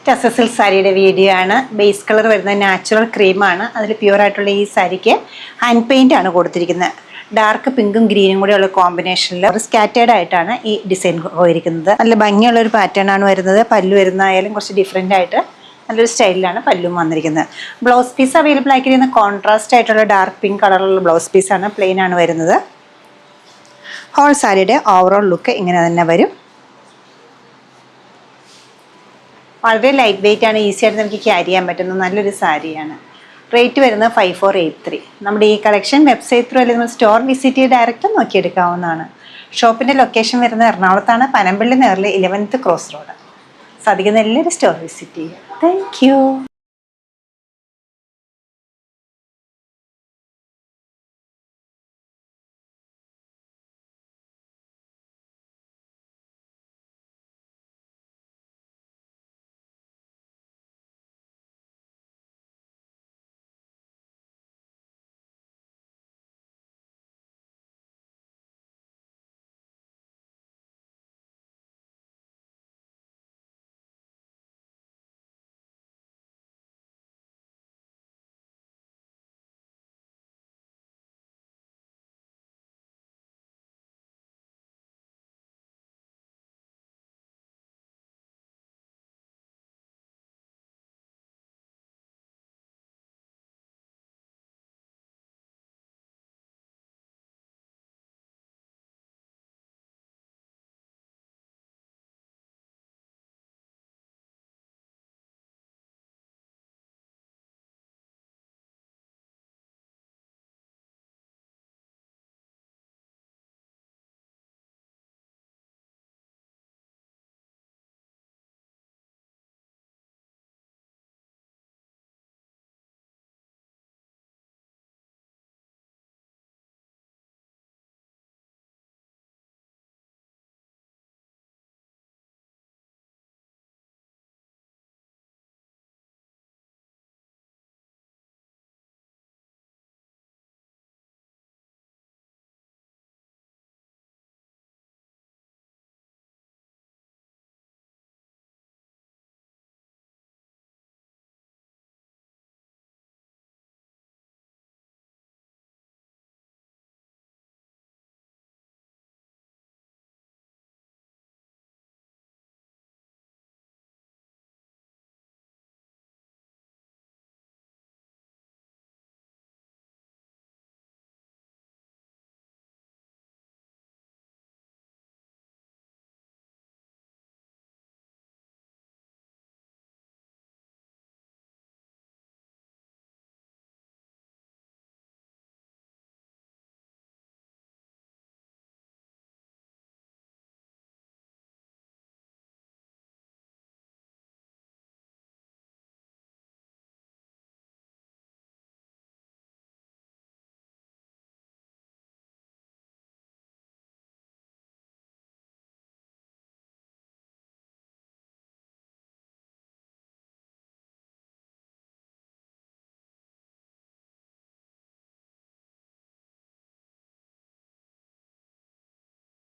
ടസസിൽ സാരിയുടെ വീഡിയോ ആണ്. Base colour വരുന്ന നാച്ചുറൽ ക്രീമാണ്. അതിൽ പ്യുവർ ആയിട്ടുള്ള ഈ സാരിക്ക് ഹാൻഡ് പെയിന്റ് ആണ് കൊടുത്തിരിക്കുന്നത്. ഡാർക്ക് പിങ്കും ഗ്രീനും കൂടെ ഉള്ള കോമ്പിനേഷനിൽ ഒരു സ്കാറ്റേർഡ് ആയിട്ടാണ് ഈ ഡിസൈൻ പോയിരിക്കുന്നത്. നല്ല ഭംഗിയുള്ള ഒരു പാറ്റേൺ ആണ് വരുന്നത്. പല്ലു വരുന്നതായാലും കുറച്ച് ഡിഫറെൻ്റ് ആയിട്ട് നല്ലൊരു സ്റ്റൈലിലാണ് പല്ലും വന്നിരിക്കുന്നത്. ബ്ലൗസ് പീസ് അവൈലബിൾ ആയിരിക്കുന്ന കോൺട്രാസ്റ്റ് ആയിട്ടുള്ള ഡാർക്ക് പിങ്ക് കളറിലുള്ള ബ്ലൗസ് പീസാണ്. പ്ലെയിൻ ആണ് വരുന്നത്. ഹോൾ സാരിയുടെ ഓവറോൾ ലുക്ക് ഇങ്ങനെ തന്നെ വരും. വളരെ ലൈറ്റ് വെയിറ്റ് ആണ്. ഈസി ആയിട്ട് നമുക്ക് ക്യാരി ചെയ്യാൻ പറ്റുന്ന നല്ലൊരു സാരിയാണ്. റേറ്റ് വരുന്നത് 5483. നമ്മുടെ ഈ കളക്ഷൻ വെബ്സൈറ്റ് ത്രൂ അല്ലെങ്കിൽ നമ്മൾ സ്റ്റോർ വിസിറ്റ് ചെയ്ത് ഡയറക്റ്റ് നോക്കിയെടുക്കാവുന്നതാണ്. ഷോപ്പിൻ്റെ ലൊക്കേഷൻ വരുന്നത് എറണാകുളത്താണ്, പനമ്പള്ളി നേറിലെ 11th ക്രോസ് റോഡ്. സാധിക്കുന്ന എല്ലാവരും സ്റ്റോർ വിസിറ്റ് ചെയ്യുക. Thank you.